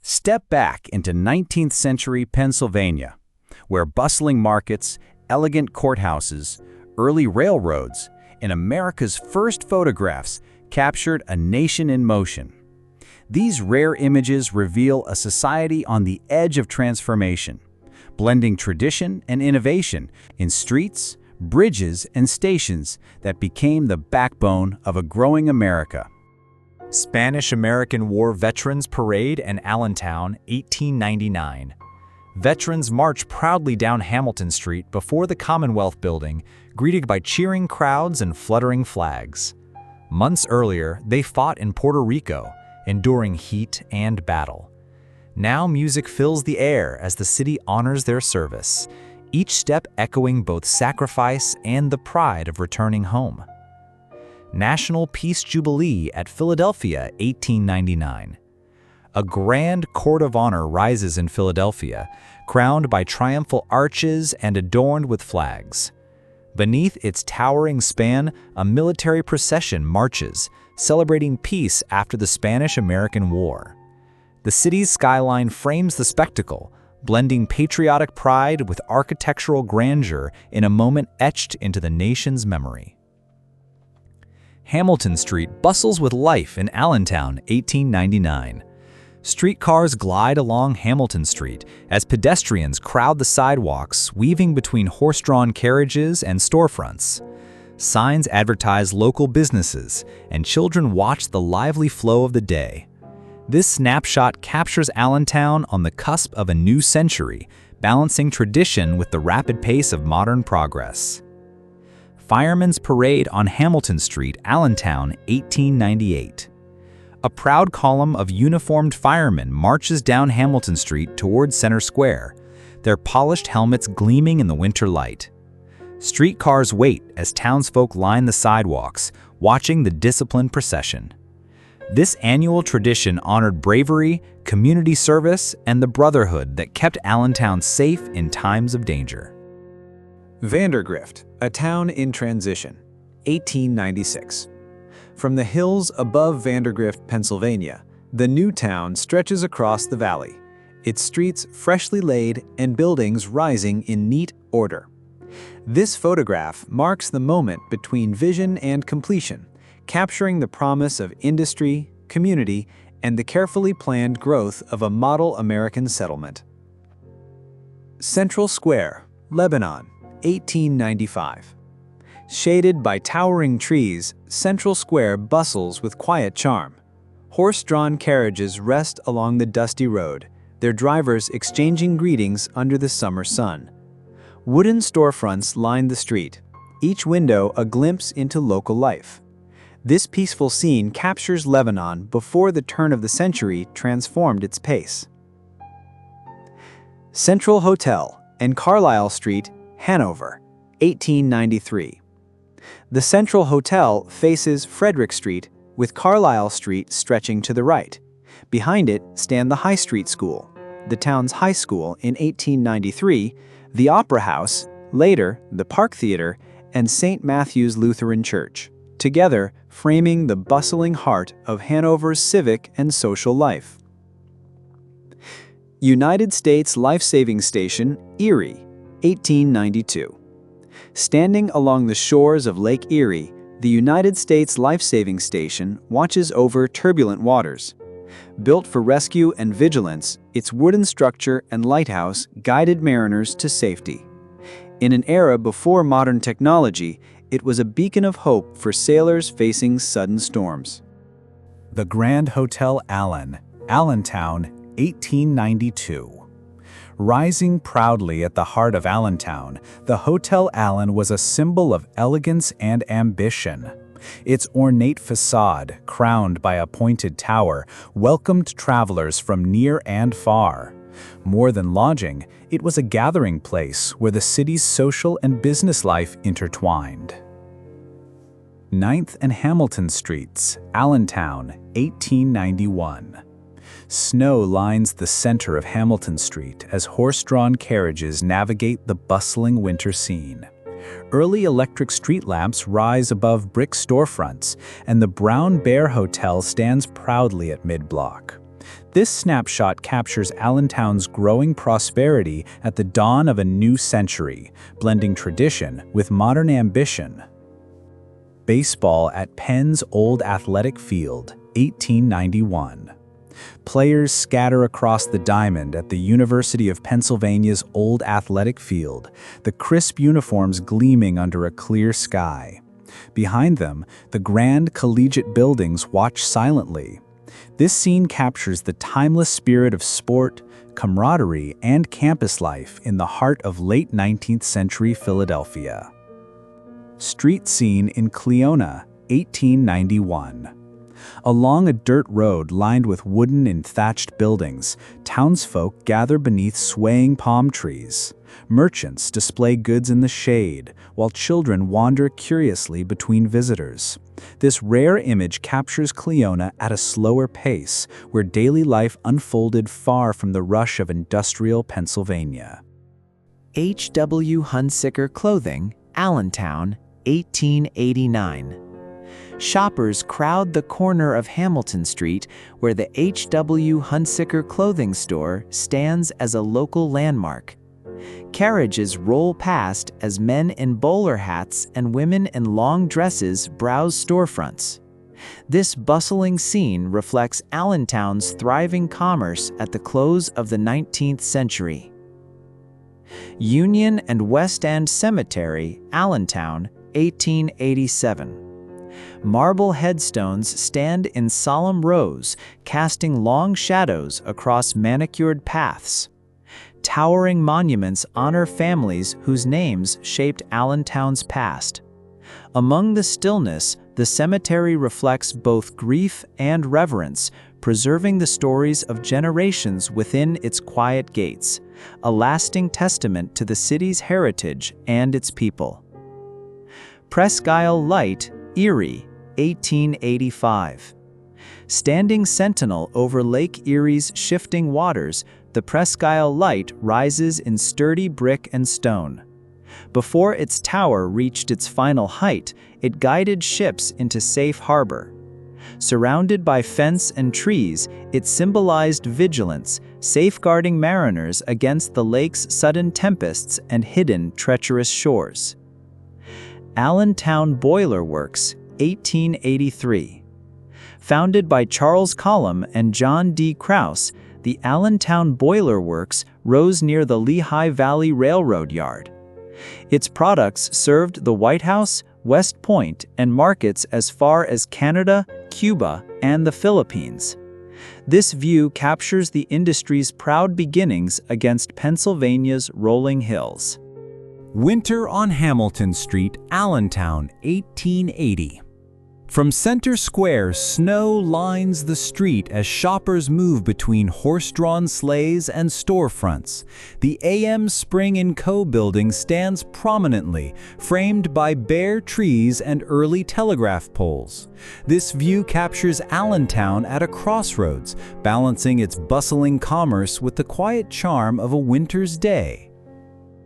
Step back into 19th century Pennsylvania, where bustling markets, elegant courthouses, early railroads, and America's first photographs captured a nation in motion. These rare images reveal a society on the edge of transformation, blending tradition and innovation in streets, bridges, and stations that became the backbone of a growing America. Spanish-American War Veterans Parade in Allentown, 1899. Veterans march proudly down Hamilton Street before the Commonwealth Building, greeted by cheering crowds and fluttering flags. Months earlier, they fought in Puerto Rico, enduring heat and battle. Now music fills the air as the city honors their service, each step echoing both sacrifice and the pride of returning home. National Peace Jubilee at Philadelphia, 1899. A grand court of honor rises in Philadelphia, crowned by triumphal arches and adorned with flags. Beneath its towering span, a military procession marches, celebrating peace after the Spanish-American War. The city's skyline frames the spectacle, blending patriotic pride with architectural grandeur in a moment etched into the nation's memory. Hamilton Street bustles with life in Allentown, 1899. Streetcars glide along Hamilton Street as pedestrians crowd the sidewalks, weaving between horse-drawn carriages and storefronts. Signs advertise local businesses, and children watch the lively flow of the day. This snapshot captures Allentown on the cusp of a new century, balancing tradition with the rapid pace of modern progress. Firemen's Parade on Hamilton Street, Allentown, 1898. A proud column of uniformed firemen marches down Hamilton Street towards Center Square, their polished helmets gleaming in the winter light. Streetcars wait as townsfolk line the sidewalks, watching the disciplined procession. This annual tradition honored bravery, community service, and the brotherhood that kept Allentown safe in times of danger. Vandergrift, a town in transition, 1896. From the hills above Vandergrift, Pennsylvania, the new town stretches across the valley, its streets freshly laid and buildings rising in neat order. This photograph marks the moment between vision and completion, capturing the promise of industry, community, and the carefully planned growth of a model American settlement. Central Square, Lebanon, 1895. Shaded by towering trees, Central Square bustles with quiet charm. Horse-drawn carriages rest along the dusty road, their drivers exchanging greetings under the summer sun. Wooden storefronts line the street, each window a glimpse into local life. This peaceful scene captures Lebanon before the turn of the century transformed its pace. Central Hotel and Carlisle Street, Hanover, 1893. The Central Hotel faces Frederick Street, with Carlisle Street stretching to the right. Behind it stand the High Street School, the town's high school in 1893, the Opera House, later the Park Theater, and St. Matthew's Lutheran Church, together framing the bustling heart of Hanover's civic and social life. United States Life-Saving Station, Erie, 1892. Standing along the shores of Lake Erie, the United States Life-Saving Station watches over turbulent waters. Built for rescue and vigilance, its wooden structure and lighthouse guided mariners to safety. In an era before modern technology, it was a beacon of hope for sailors facing sudden storms. The Grand Hotel Allen, Allentown, 1892. Rising proudly at the heart of Allentown, the Hotel Allen was a symbol of elegance and ambition. Its ornate facade, crowned by a pointed tower, welcomed travelers from near and far. More than lodging, it was a gathering place where the city's social and business life intertwined. 9th and Hamilton Streets, Allentown, 1891. Snow lines the center of Hamilton Street as horse-drawn carriages navigate the bustling winter scene. Early electric street lamps rise above brick storefronts, and the Brown Bear Hotel stands proudly at mid-block. This snapshot captures Allentown's growing prosperity at the dawn of a new century, blending tradition with modern ambition. Baseball at Penn's Old Athletic Field, 1891. Players scatter across the diamond at the University of Pennsylvania's Old Athletic Field, the crisp uniforms gleaming under a clear sky. Behind them, the grand collegiate buildings watch silently. This scene captures the timeless spirit of sport, camaraderie, and campus life in the heart of late 19th century Philadelphia. Street scene in Cleona, 1891. Along a dirt road lined with wooden and thatched buildings, townsfolk gather beneath swaying palm trees. Merchants display goods in the shade, while children wander curiously between visitors. This rare image captures Cleona at a slower pace, where daily life unfolded far from the rush of industrial Pennsylvania. H.W. Hunsicker Clothing, Allentown, 1889. Shoppers crowd the corner of Hamilton Street, where the H.W. Hunsicker Clothing Store stands as a local landmark. Carriages roll past as men in bowler hats and women in long dresses browse storefronts. This bustling scene reflects Allentown's thriving commerce at the close of the 19th century. Union and West End Cemetery, Allentown, 1887. Marble headstones stand in solemn rows, casting long shadows across manicured paths. Towering monuments honor families whose names shaped Allentown's past. Among the stillness, the cemetery reflects both grief and reverence, preserving the stories of generations within its quiet gates, a lasting testament to the city's heritage and its people. Presque Isle Light, Erie, 1885. Standing sentinel over Lake Erie's shifting waters, the Presque Isle Light rises in sturdy brick and stone. Before its tower reached its final height, it guided ships into safe harbor. Surrounded by fence and trees, it symbolized vigilance, safeguarding mariners against the lake's sudden tempests and hidden treacherous shores. Allentown Boiler Works, 1883. Founded by Charles Collum and John D. Krause, the Allentown Boiler Works rose near the Lehigh Valley Railroad Yard. Its products served the White House, West Point, and markets as far as Canada, Cuba, and the Philippines. This view captures the industry's proud beginnings against Pennsylvania's rolling hills. Winter on Hamilton Street, Allentown, 1880. From Center Square, snow lines the street as shoppers move between horse-drawn sleighs and storefronts. The A.M. Spring & Co. building stands prominently, framed by bare trees and early telegraph poles. This view captures Allentown at a crossroads, balancing its bustling commerce with the quiet charm of a winter's day.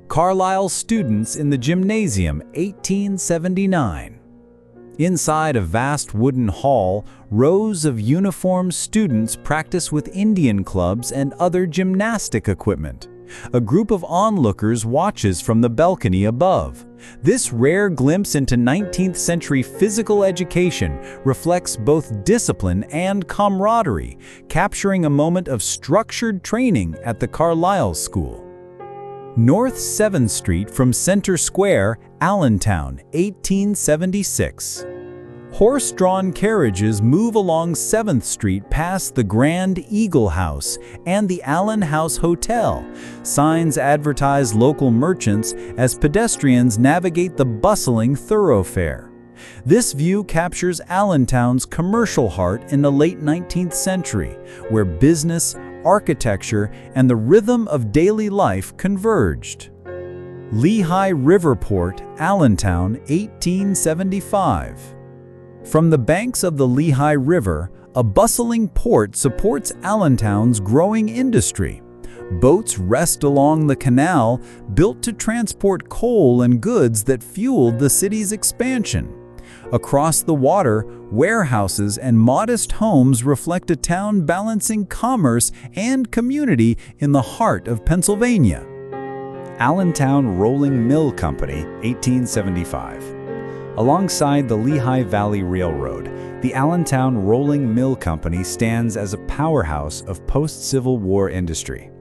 Carlisle Students in the Gymnasium, 1879. Inside a vast wooden hall, rows of uniformed students practice with Indian clubs and other gymnastic equipment. A group of onlookers watches from the balcony above. This rare glimpse into 19th century physical education reflects both discipline and camaraderie, capturing a moment of structured training at the Carlisle School. North 7th Street from Center Square, Allentown, 1876. Horse-drawn carriages move along 7th Street past the Grand Eagle House and the Allen House Hotel. Signs advertise local merchants as pedestrians navigate the bustling thoroughfare. This view captures Allentown's commercial heart in the late 19th century, where business, architecture, and the rhythm of daily life converged. Lehigh Riverport, Allentown, 1875. From the banks of the Lehigh River, A bustling port supports Allentown's growing industry. Boats rest along the canal, built to transport coal and goods that fueled the city's expansion. Across the water, warehouses and modest homes reflect a town balancing commerce and community in the heart of Pennsylvania. Allentown Rolling Mill Company, 1875. Alongside the Lehigh Valley Railroad, the Allentown Rolling Mill Company stands as a powerhouse of post-Civil War industry.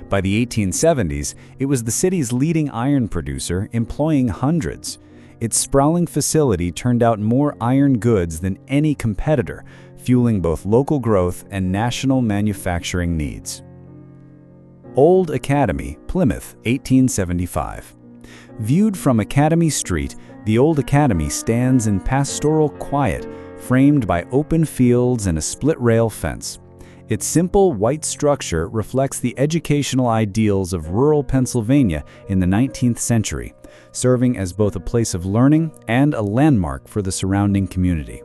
By the 1870s, it was the city's leading iron producer, employing hundreds. Its sprawling facility turned out more iron goods than any competitor, fueling both local growth and national manufacturing needs. Old Academy, Plymouth, 1875. Viewed from Academy Street, the Old Academy stands in pastoral quiet, framed by open fields and a split-rail fence. Its simple white structure reflects the educational ideals of rural Pennsylvania in the 19th century, serving as both a place of learning and a landmark for the surrounding community.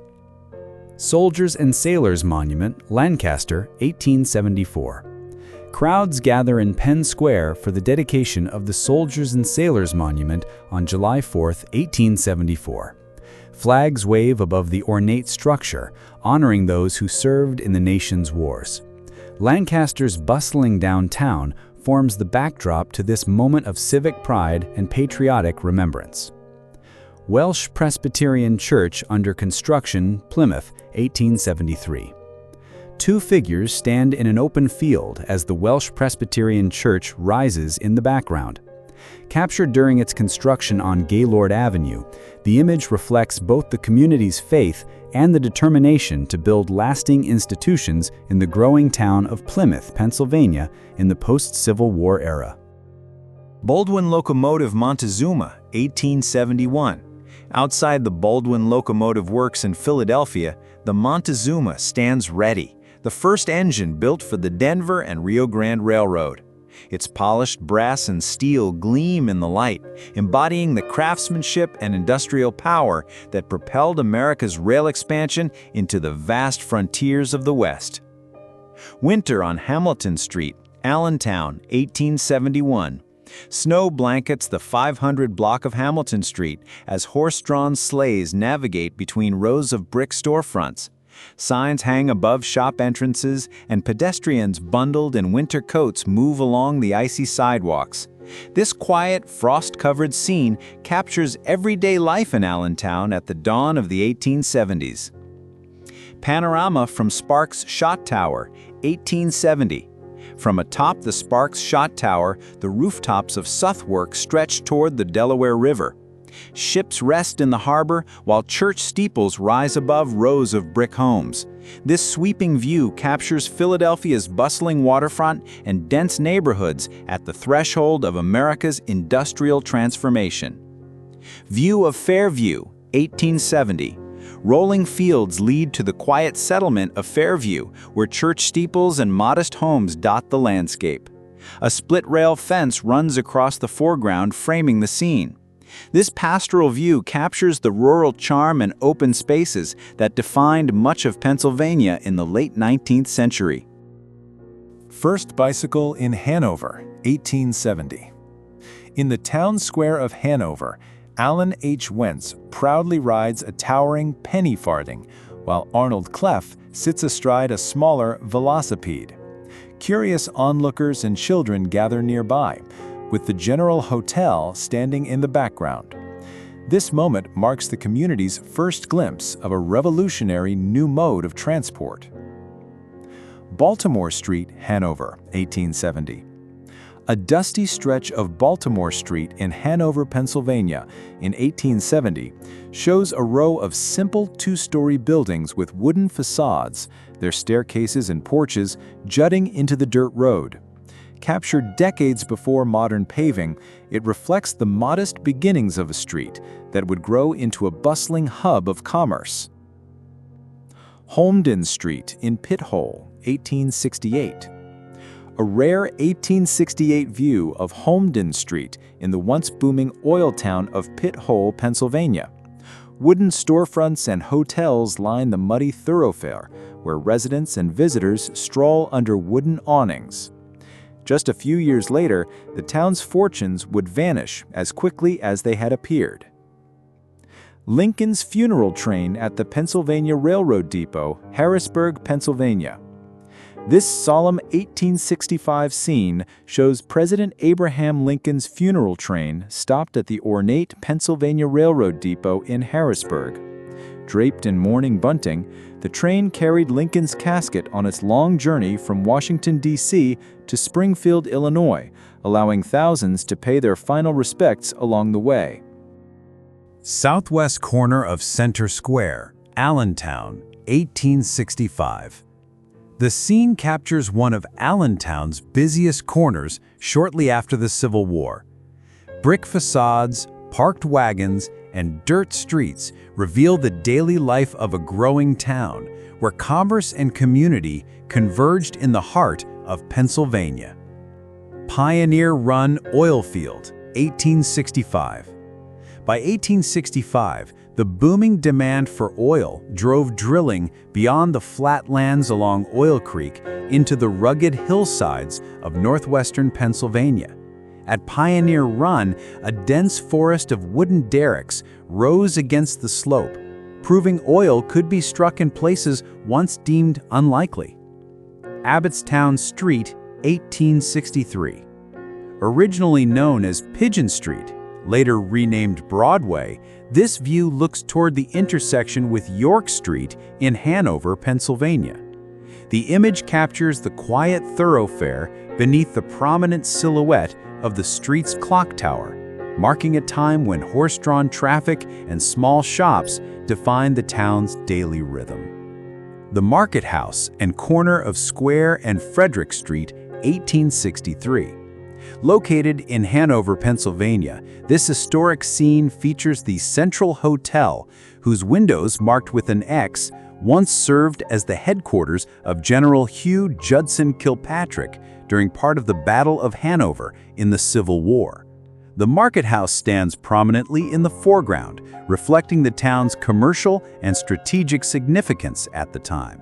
Soldiers and Sailors Monument, Lancaster, 1874. Crowds gather in Penn Square for the dedication of the Soldiers and Sailors Monument on July 4, 1874. Flags wave above the ornate structure, honoring those who served in the nation's wars. Lancaster's bustling downtown forms the backdrop to this moment of civic pride and patriotic remembrance. Welsh Presbyterian Church under construction, Plymouth, 1873. Two figures stand in an open field as the Welsh Presbyterian Church rises in the background. Captured during its construction on Gaylord Avenue, the image reflects both the community's faith and the determination to build lasting institutions in the growing town of Plymouth, Pennsylvania, in the post-Civil War era. Baldwin Locomotive Montezuma, 1871. Outside the Baldwin Locomotive Works in Philadelphia, the Montezuma stands ready, the first engine built for the Denver and Rio Grande Railroad. Its polished brass and steel gleam in the light, embodying the craftsmanship and industrial power that propelled America's rail expansion into the vast frontiers of the West. Winter on Hamilton Street, Allentown, 1871. Snow blankets the 500 block of Hamilton Street as horse-drawn sleighs navigate between rows of brick storefronts. Signs hang above shop entrances, and pedestrians bundled in winter coats move along the icy sidewalks. This quiet, frost-covered scene captures everyday life in Allentown at the dawn of the 1870s. Panorama from Sparks Shot Tower, 1870. From atop the Sparks Shot Tower, the rooftops of Southwark stretch toward the Delaware River. Ships rest in the harbor while church steeples rise above rows of brick homes. This sweeping view captures Philadelphia's bustling waterfront and dense neighborhoods at the threshold of America's industrial transformation. View of Fairview, 1870. Rolling fields lead to the quiet settlement of Fairview, where church steeples and modest homes dot the landscape. A split-rail fence runs across the foreground, framing the scene. This pastoral view captures the rural charm and open spaces that defined much of Pennsylvania in the late 19th century. First bicycle in Hanover, 1870. In the town square of Hanover, Allen H. Wentz proudly rides a towering penny farthing, while Arnold Cleff sits astride a smaller velocipede. Curious onlookers and children gather nearby, with the General Hotel standing in the background. This moment marks the community's first glimpse of a revolutionary new mode of transport. Baltimore Street, Hanover, 1870. A dusty stretch of Baltimore Street in Hanover, Pennsylvania, in 1870, shows a row of simple two-story buildings with wooden facades, their staircases and porches jutting into the dirt road. Captured decades before modern paving, it reflects the modest beginnings of a street that would grow into a bustling hub of commerce. Holmden Street in Pit Hole, 1868. A rare 1868 view of Holmden Street in the once booming oil town of Pit Hole, Pennsylvania. Wooden storefronts and hotels line the muddy thoroughfare, where residents and visitors stroll under wooden awnings. Just a few years later, the town's fortunes would vanish as quickly as they had appeared. Lincoln's funeral train at the Pennsylvania Railroad Depot, Harrisburg, Pennsylvania. This solemn 1865 scene shows President Abraham Lincoln's funeral train stopped at the ornate Pennsylvania Railroad Depot in Harrisburg. Draped in mourning bunting, the train carried Lincoln's casket on its long journey from Washington, D.C. to Springfield, Illinois, allowing thousands to pay their final respects along the way. Southwest corner of Center Square, Allentown, 1865. The scene captures one of Allentown's busiest corners shortly after the Civil War. Brick facades, parked wagons, and dirt streets reveal the daily life of a growing town, where commerce and community converged in the heart of Pennsylvania. Pioneer Run Oil Field, 1865. By 1865, the booming demand for oil drove drilling beyond the flatlands along Oil Creek into the rugged hillsides of northwestern Pennsylvania. At Pioneer Run, a dense forest of wooden derricks rose against the slope, proving oil could be struck in places once deemed unlikely. Abbottstown Street, 1863. Originally known as Pigeon Street, later renamed Broadway, this view looks toward the intersection with York Street in Hanover, Pennsylvania. The image captures the quiet thoroughfare beneath the prominent silhouette of the street's clock tower, marking a time when horse-drawn traffic and small shops defined the town's daily rhythm. The Market House and corner of Square and Frederick Street, 1863. Located in Hanover, Pennsylvania, this historic scene features the Central Hotel, whose windows marked with an X once served as the headquarters of General Hugh Judson Kilpatrick during part of the Battle of Hanover in the Civil War. The Market House stands prominently in the foreground, reflecting the town's commercial and strategic significance at the time.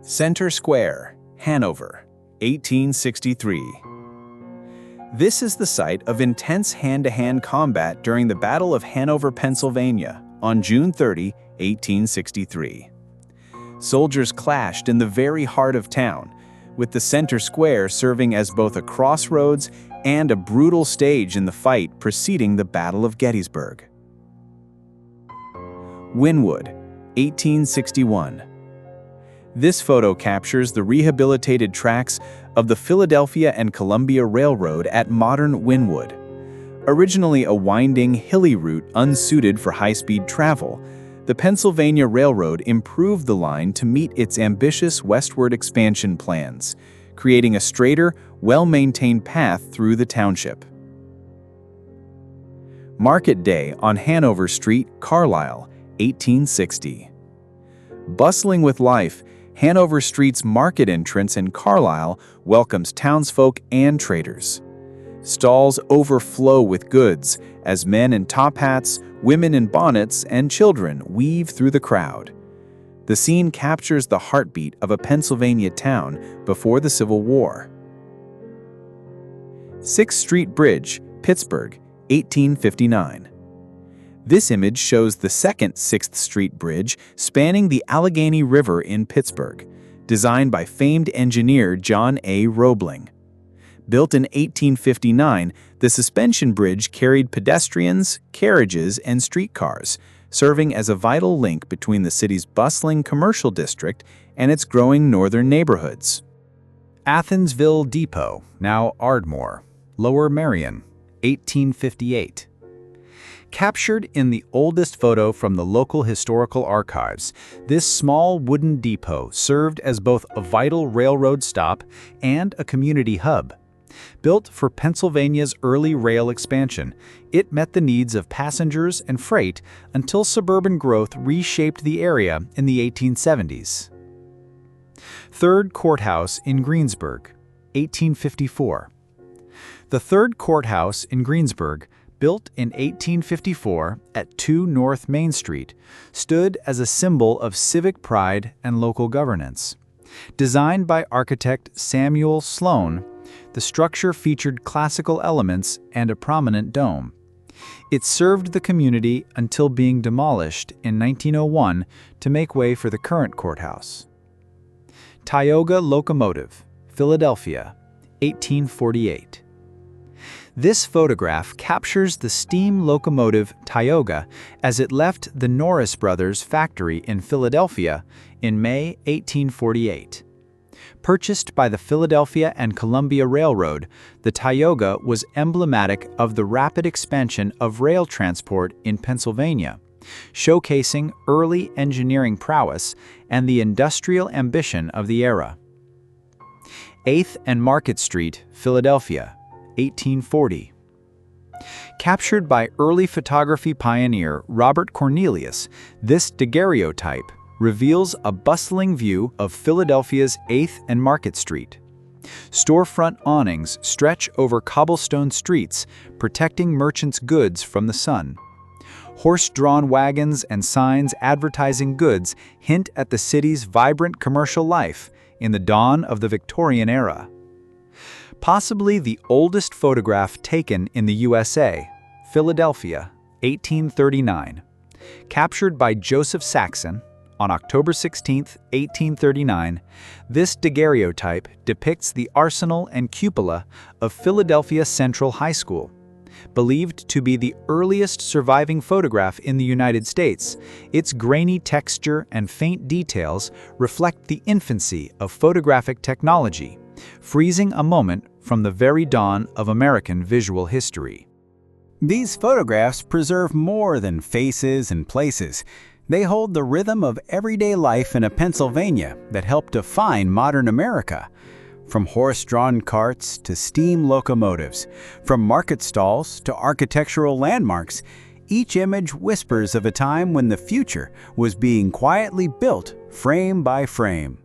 Center Square, Hanover, 1863. This is the site of intense hand-to-hand combat during the Battle of Hanover, Pennsylvania, on June 30, 1863. Soldiers clashed in the very heart of town, with the center square serving as both a crossroads and a brutal stage in the fight preceding the Battle of Gettysburg. Wynwood, 1861. This photo captures the rehabilitated tracks of the Philadelphia and Columbia Railroad at modern Wynwood. Originally a winding, hilly route unsuited for high-speed travel, the Pennsylvania Railroad improved the line to meet its ambitious westward expansion plans, creating a straighter, well-maintained path through the township. Market Day on Hanover Street, Carlisle, 1860. Bustling with life, Hanover Street's market entrance in Carlisle welcomes townsfolk and traders. Stalls overflow with goods as men in top hats, women in bonnets, and children weave through the crowd. The scene captures the heartbeat of a Pennsylvania town before the Civil War. 6th Street Bridge, Pittsburgh, 1859. This image shows the second 6th Street Bridge spanning the Allegheny River in Pittsburgh, designed by famed engineer John A. Roebling. Built in 1859, the suspension bridge carried pedestrians, carriages, and streetcars, serving as a vital link between the city's bustling commercial district and its growing northern neighborhoods. Athensville Depot, now Ardmore, Lower Merion, 1858. Captured in the oldest photo from the local historical archives, this small wooden depot served as both a vital railroad stop and a community hub. Built for Pennsylvania's early rail expansion, it met the needs of passengers and freight until suburban growth reshaped the area in the 1870s. Third Courthouse in Greensburg, 1854. The Third Courthouse in Greensburg, built in 1854 at 2 North Main Street, stood as a symbol of civic pride and local governance. Designed by architect Samuel Sloan, the structure featured classical elements and a prominent dome. It served the community until being demolished in 1901 to make way for the current courthouse. Tioga Locomotive, Philadelphia, 1848. This photograph captures the steam locomotive Tioga as it left the Norris Brothers factory in Philadelphia in May 1848. Purchased by the Philadelphia and Columbia Railroad, the Tioga was emblematic of the rapid expansion of rail transport in Pennsylvania, showcasing early engineering prowess and the industrial ambition of the era. 8th and Market Street, Philadelphia, 1840. Captured by early photography pioneer Robert Cornelius, this daguerreotype reveals a bustling view of Philadelphia's 8th and Market Street. Storefront awnings stretch over cobblestone streets, protecting merchants' goods from the sun. Horse-drawn wagons and signs advertising goods hint at the city's vibrant commercial life in the dawn of the Victorian era. Possibly the oldest photograph taken in the USA, Philadelphia, 1839. Captured by Joseph Saxon on October 16, 1839, this daguerreotype depicts the arsenal and cupola of Philadelphia Central High School. Believed to be the earliest surviving photograph in the United States, its grainy texture and faint details reflect the infancy of photographic technology, freezing a moment from the very dawn of American visual history. These photographs preserve more than faces and places. They hold the rhythm of everyday life in a Pennsylvania that helped define modern America. From horse-drawn carts to steam locomotives, from market stalls to architectural landmarks, each image whispers of a time when the future was being quietly built frame by frame.